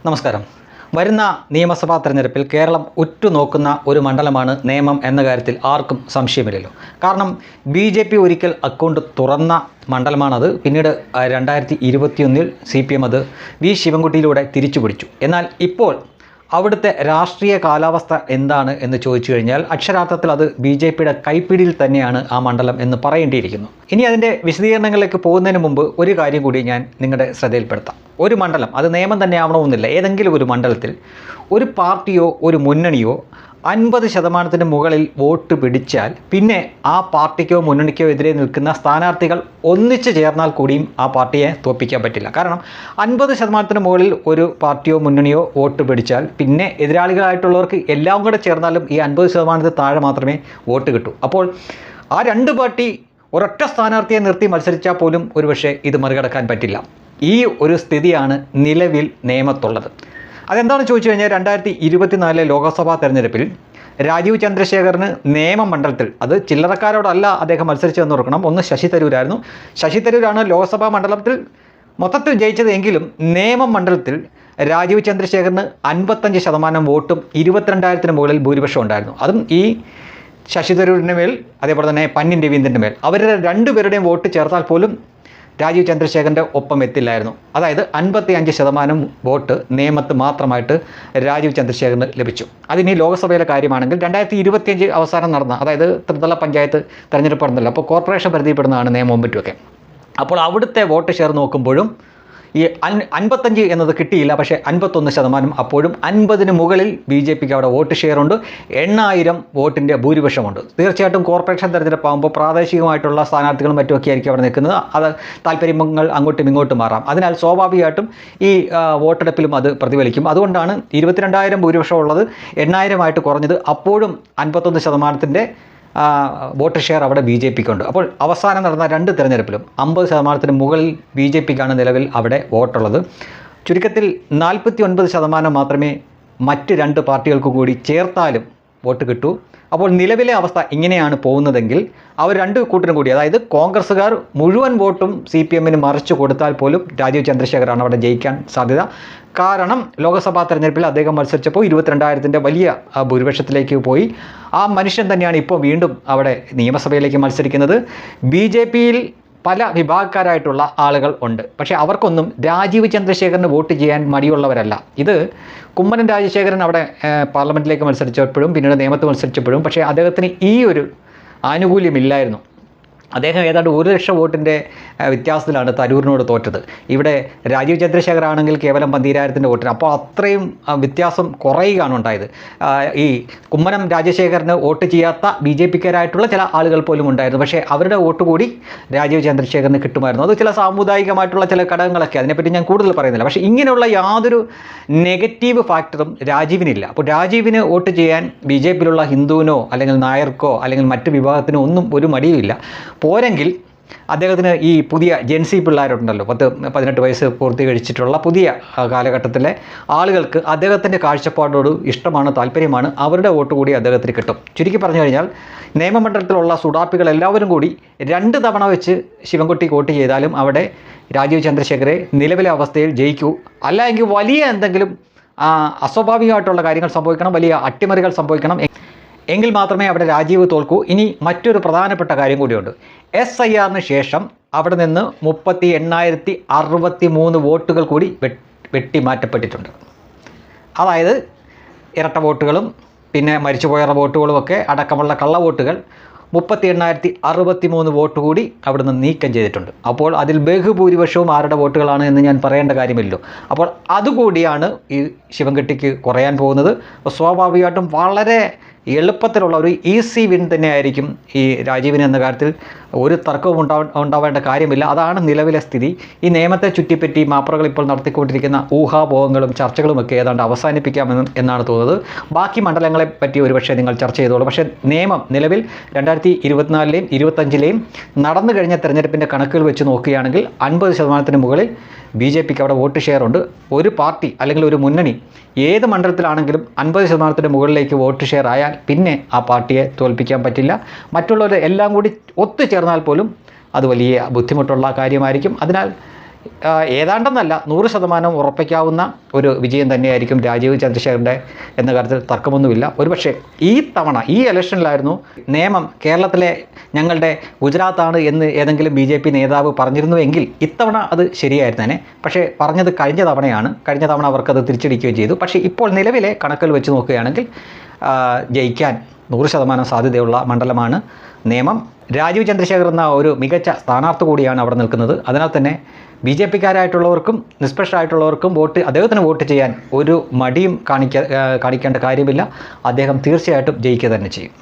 നമസ്കാരം. വരുന്ന നിയമസഭാ തെരഞ്ഞെടുപ്പിൽ കേരളം ഉറ്റുനോക്കുന്ന ഒരു മണ്ഡലമാണ് നേമം എന്ന കാര്യത്തിൽ ആർക്കും സംശയമില്ലല്ലോ. കാരണം BJP ഒരിക്കൽ അക്കൗണ്ട് തുറന്ന മണ്ഡലമാണത്. പിന്നീട് 2021 CPM അത് വി ശിവൻകുട്ടിയിലൂടെ തിരിച്ചു പിടിച്ചു. എന്നാൽ ഇപ്പോൾ അവിടുത്തെ രാഷ്ട്രീയ കാലാവസ്ഥ എന്താണ് എന്ന് ചോദിച്ചു കഴിഞ്ഞാൽ അക്ഷരാർത്ഥത്തിൽ അത് BJPയുടെ കൈപ്പിടിയിൽ തന്നെയാണ് ആ മണ്ഡലം എന്ന് പറയേണ്ടിയിരിക്കുന്നു. ഇനി അതിൻ്റെ വിശദീകരണങ്ങളിലേക്ക് പോകുന്നതിന് മുമ്പ് ഒരു കാര്യം കൂടി ഞാൻ നിങ്ങളുടെ ശ്രദ്ധയിൽപ്പെടുത്താം. ഒരു മണ്ഡലം, അത് നിയമം തന്നെ ആവണമെന്നില്ല, ഏതെങ്കിലും ഒരു മണ്ഡലത്തിൽ ഒരു പാർട്ടിയോ ഒരു മുന്നണിയോ 50% മുകളിൽ വോട്ട് പിടിച്ചാൽ പിന്നെ ആ പാർട്ടിക്കോ മുന്നണിക്കോ എതിരെ നിൽക്കുന്ന സ്ഥാനാർത്ഥികൾ ഒന്നിച്ച് ചേർന്നാൽ കൂടിയും ആ പാർട്ടിയെ തോൽപ്പിക്കാൻ പറ്റില്ല. കാരണം 50% മുകളിൽ ഒരു പാർട്ടിയോ മുന്നണിയോ വോട്ട് പിടിച്ചാൽ പിന്നെ എതിരാളികളായിട്ടുള്ളവർക്ക് എല്ലാം കൂടെ ചേർന്നാലും ഈ 50% താഴെ മാത്രമേ വോട്ട് കിട്ടൂ. അപ്പോൾ ആ രണ്ട് പാർട്ടി ഒരൊറ്റ സ്ഥാനാർത്ഥിയെ നിർത്തി മത്സരിച്ചാൽ പോലും ഒരുപക്ഷെ ഇത് മറികടക്കാൻ പറ്റില്ല. ഈ ഒരു സ്ഥിതിയാണ് നിലവിൽ നിയമത്തുള്ളത്. അതെന്താണെന്ന് ചോദിച്ചു കഴിഞ്ഞാൽ 2024 ലോക്സഭാ തെരഞ്ഞെടുപ്പിൽ രാജീവ് ചന്ദ്രശേഖറിന് നേമം മണ്ഡലത്തിൽ, അത് ചില്ലറക്കാരോടല്ല അദ്ദേഹം മത്സരിച്ചതെന്ന് ഓർക്കണം, ഒന്ന് ശശി തരൂരായിരുന്നു. ശശി തരൂരാണ് ലോക്സഭാ മണ്ഡലത്തിൽ മൊത്തത്തിൽ ജയിച്ചത്. എങ്കിലും നേമം മണ്ഡലത്തിൽ രാജീവ് ചന്ദ്രശേഖറിന് 55% വോട്ടും 22,000 മുകളിൽ ഭൂരിപക്ഷം ഉണ്ടായിരുന്നു. അതും ഈ ശശി തരൂരിൻ്റെ മേൽ അതേപോലെ തന്നെ പന്നിൻ രവീന്ദ്രൻ്റെ മേൽ, അവരുടെ രണ്ടുപേരുടെയും വോട്ട് ചേർത്താൽ പോലും രാജീവ് ചന്ദ്രശേഖറിൻ്റെ ഒപ്പം എത്തില്ലായിരുന്നു. അതായത് 55% വോട്ട് നേമത്ത് മാത്രമായിട്ട് രാജീവ് ചന്ദ്രശേഖറിന് ലഭിച്ചു. അതിനി ലോക്സഭയിലെ കാര്യമാണെങ്കിൽ 2025 അവസാനം നടന്ന, അതായത് ത്രിതല പഞ്ചായത്ത് തെരഞ്ഞെടുപ്പ് നടന്നല്ലോ, അപ്പോൾ കോർപ്പറേഷൻ പരിധിപ്പെടുന്നതാണ് നേമവും മറ്റുമൊക്കെ. അപ്പോൾ അവിടുത്തെ വോട്ട് ഷെയർ നോക്കുമ്പോഴും ഈ 55 എന്നത് കിട്ടിയില്ല. പക്ഷേ 51% അപ്പോഴും 50 മുകളിൽ BJPക്ക് അവിടെ വോട്ട് ഷെയർ ഉണ്ട്. 80,000 വോട്ടിൻ്റെ ഭൂരിപക്ഷമുണ്ട്. തീർച്ചയായിട്ടും കോർപ്പറേഷൻ തെരഞ്ഞെടുപ്പാകുമ്പോൾ പ്രാദേശികമായിട്ടുള്ള സ്ഥാനാർത്ഥികളും മറ്റുമൊക്കെ ആയിരിക്കും അവിടെ നിൽക്കുന്നത്. അത് താല്പര്യങ്ങൾ അങ്ങോട്ടും ഇങ്ങോട്ടും മാറാം. അതിനാൽ സ്വാഭാവികമായിട്ടും ഈ വോട്ടെടുപ്പിലും അത് പ്രതിഫലിക്കും. അതുകൊണ്ടാണ് 22,000 ഭൂരിപക്ഷം ഉള്ളത് 8,000 കുറഞ്ഞത്. അപ്പോഴും 51% വോട്ട് ഷെയർ അവിടെ BJPക്കുണ്ട്. അപ്പോൾ അവസാനം നടന്ന 2 തെരഞ്ഞെടുപ്പിലും 50% മുകളിൽ BJPക്കാണ് നിലവിൽ അവിടെ വോട്ടുള്ളത്. ചുരുക്കത്തിൽ 49% മാത്രമേ മറ്റ് 2 പാർട്ടികൾക്ക് കൂടി ചേർത്താലും വോട്ട് കിട്ടൂ. അപ്പോൾ നിലവിലെ അവസ്ഥ ഇങ്ങനെയാണ് പോകുന്നതെങ്കിൽ അവർ 2 കൂട്ടരും കൂടി, അതായത് കോൺഗ്രസ്സുകാർ മുഴുവൻ വോട്ടും CPMന് മറിച്ചു കൊടുത്താൽ പോലും രാജീവ് ചന്ദ്രശേഖറാണ് അവിടെ ജയിക്കാൻ സാധ്യത. കാരണം ലോക്സഭാ തെരഞ്ഞെടുപ്പിൽ അദ്ദേഹം മത്സരിച്ചപ്പോൾ 22,000 വലിയ ഭൂരിപക്ഷത്തിലേക്ക് പോയി. ആ മനുഷ്യൻ തന്നെയാണ് ഇപ്പോൾ വീണ്ടും അവിടെ നിയമസഭയിലേക്ക് മത്സരിക്കുന്നത്. BJPയിൽ പല വിഭാഗക്കാരായിട്ടുള്ള ആളുകൾ ഉണ്ട്. പക്ഷേ അവർക്കൊന്നും രാജീവ് ചന്ദ്രശേഖറിന് വോട്ട് ചെയ്യാൻ മടിയുള്ളവരല്ല. ഇത് കുമ്മനം രാജശേഖരൻ അവിടെ പാർലമെൻറ്റിലേക്ക് മത്സരിച്ചപ്പോഴും പിന്നീട് നിയമത്ത് മത്സരിച്ചപ്പോഴും പക്ഷേ അദ്ദേഹത്തിന് ഈ ഒരു ആനുകൂല്യമില്ലായിരുന്നു. അദ്ദേഹം ഏതാണ്ട് 1,00,000 വോട്ടിൻ്റെ വ്യത്യാസത്തിലാണ് തരൂരിനോട് തോറ്റത്. ഇവിടെ രാജീവ് ചന്ദ്രശേഖർ ആണെങ്കിൽ കേവലം 12,000 വോട്ടിന്. അപ്പോൾ അത്രയും വ്യത്യാസം കുറയുകയാണ് ഉണ്ടായത്. ഈ കുമ്മനം രാജശേഖരന് വോട്ട് ചെയ്യാത്ത BJPക്കാരായിട്ടുള്ള ചില ആളുകൾ പോലും ഉണ്ടായിരുന്നു. പക്ഷേ അവരുടെ വോട്ട് കൂടി രാജീവ് ചന്ദ്രശേഖറിന് കിട്ടുമായിരുന്നു. അത് ചില സാമുദായികമായിട്ടുള്ള ചില ഘടകങ്ങളൊക്കെ, അതിനെപ്പറ്റി ഞാൻ കൂടുതൽ പറയുന്നില്ല. പക്ഷേ ഇങ്ങനെയുള്ള യാതൊരു നെഗറ്റീവ് ഫാക്ടറും രാജീവിനില്ല. അപ്പോൾ രാജീവിന് വോട്ട് ചെയ്യാൻ BJPയിലുള്ള ഹിന്ദുവിനോ അല്ലെങ്കിൽ നായർക്കോ അല്ലെങ്കിൽ മറ്റ് വിഭാഗത്തിനോ ഒന്നും ഒരു മടിയുമില്ല. പോരെങ്കിൽ അദ്ദേഹത്തിന് ഈ പുതിയ ജെൻസി പിള്ളേരുണ്ടല്ലോ, 18 വയസ്സ് പൂർത്തീകരിച്ചിട്ടുള്ള പുതിയ കാലഘട്ടത്തിലെ ആളുകൾക്ക് അദ്ദേഹത്തിൻ്റെ കാഴ്ചപ്പാടോട് ഇഷ്ടമാണ്, താല്പര്യമാണ്. അവരുടെ വോട്ട് കൂടി അദ്ദേഹത്തിന് കിട്ടും. ചുരുക്കി പറഞ്ഞു കഴിഞ്ഞാൽ നിയമമണ്ഡലത്തിലുള്ള സുഡാപ്പികൾ എല്ലാവരും കൂടി 2 തവണ വെച്ച് ശിവൻകുട്ടിക്ക് വോട്ട് ചെയ്താലും അവിടെ രാജീവ് ചന്ദ്രശേഖരെ നിലവിലെ അവസ്ഥയിൽ ജയിക്കൂ. അല്ല എങ്കിൽ വലിയ എന്തെങ്കിലും അസ്വാഭാവികമായിട്ടുള്ള കാര്യങ്ങൾ സംഭവിക്കണം, വലിയ അട്ടിമറികൾ സംഭവിക്കണം, എങ്കിൽ മാത്രമേ അവിടെ രാജീവ് തോൽക്കൂ. ഇനി മറ്റൊരു പ്രധാനപ്പെട്ട കാര്യം കൂടിയുണ്ട്. SIRന് ശേഷം അവിടെ നിന്ന് 38,063 വോട്ടുകൾ കൂടി വെട്ടിമാറ്റപ്പെട്ടിട്ടുണ്ട്. അതായത് ഇരട്ട വോട്ടുകളും പിന്നെ മരിച്ചുപോയ വോട്ടുകളുമൊക്കെ അടക്കമുള്ള കള്ള വോട്ടുകൾ 38,063 വോട്ട് കൂടി അവിടെ നിന്ന് നീക്കം ചെയ്തിട്ടുണ്ട്. അപ്പോൾ അതിൽ ബഹുഭൂരിപക്ഷവും ആരുടെ വോട്ടുകളാണ് എന്ന് ഞാൻ പറയേണ്ട കാര്യമില്ലല്ലോ. അപ്പോൾ അതുകൂടിയാണ് ഈ ശിവൻകുട്ടിക്ക് കുറയാൻ പോകുന്നത്. അപ്പോൾ സ്വാഭാവികമായിട്ടും വളരെ എളുപ്പത്തിലുള്ള ഒരു ഈസി വിൻ തന്നെയായിരിക്കും ഈ രാജീവിന് എന്ന കാര്യത്തിൽ ഒരു തർക്കവും ഉണ്ടാവേണ്ട കാര്യമില്ല. അതാണ് നിലവിലെ സ്ഥിതി. ഈ നിയമത്തെ ചുറ്റിപ്പറ്റി മാപ്രകൾ ഇപ്പോൾ നടത്തിക്കൊണ്ടിരിക്കുന്ന ഊഹാപോഹങ്ങളും ചർച്ചകളുമൊക്കെ ഏതാണ്ട് അവസാനിപ്പിക്കാമെന്നാണ് തോന്നുന്നത്. ബാക്കി മണ്ഡലങ്ങളെ പറ്റി ഒരുപക്ഷെ നിങ്ങൾ ചർച്ച ചെയ്തോളൂ. പക്ഷേ നിയമം നിലവിൽ 2024ലെയും 2025ലെയും നടന്നു കഴിഞ്ഞ തെരഞ്ഞെടുപ്പിൻ്റെ കണക്കുകൾ വെച്ച് നോക്കുകയാണെങ്കിൽ 50% മുകളിൽ BJPക്ക് അവിടെ വോട്ട് ഷെയർ ഉണ്ട്. ഒരു പാർട്ടി അല്ലെങ്കിൽ ഒരു മുന്നണി ഏത് മണ്ഡലത്തിലാണെങ്കിലും 50% മുകളിലേക്ക് വോട്ട് ഷെയർ ആയാൽ പിന്നെ ആ പാർട്ടിയെ തോൽപ്പിക്കാൻ പറ്റില്ല. മറ്റുള്ളവർ എല്ലാം കൂടി ഒത്തുചേർന്നാൽ പോലും അത് വലിയ ബുദ്ധിമുട്ടുള്ള കാര്യമായിരിക്കും. അതിനാൽ ഏതാണ്ടെന്നല്ല 100% ഉറപ്പിക്കാവുന്ന ഒരു വിജയം തന്നെയായിരിക്കും രാജീവ് ചന്ദ്രശേഖരൻ്റെ എന്ന കാര്യത്തിൽ തർക്കമൊന്നുമില്ല. ഒരുപക്ഷെ ഈ തവണ ഈ ഇലക്ഷനിലായിരുന്നു നിയമം കേരളത്തിലെ ഞങ്ങളുടെ ഗുജറാത്താണ് എന്ന് ഏതെങ്കിലും BJP നേതാവ് പറഞ്ഞിരുന്നുവെങ്കിൽ ഇത്തവണ അത് ശരിയായിരുന്നേനെ. പക്ഷേ പറഞ്ഞത് കഴിഞ്ഞ തവണയാണ്. കഴിഞ്ഞ തവണ അവർക്കത് തിരിച്ചടിക്കുകയും ചെയ്തു. പക്ഷേ ഇപ്പോൾ നിലവിലെ കണക്കുകൾ വെച്ച് നോക്കുകയാണെങ്കിൽ ജയിക്കാൻ 100% സാധ്യതയുള്ള മണ്ഡലമാണ് നേമം. രാജീവ് ചന്ദ്രശേഖർ എന്ന ഒരു മികച്ച സ്ഥാനാർത്ഥി കൂടിയാണ് അവിടെ നിൽക്കുന്നത്. അതിനാൽ തന്നെ BJPക്കാരായിട്ടുള്ളവർക്കും നിഷ്പക്ഷരായിട്ടുള്ളവർക്കും അദ്ദേഹത്തിന് വോട്ട് ചെയ്യാൻ ഒരു മടിയും കാണിക്കേണ്ട കാര്യമില്ല. അദ്ദേഹം തീർച്ചയായിട്ടും ജയിക്കുക തന്നെ ചെയ്യും.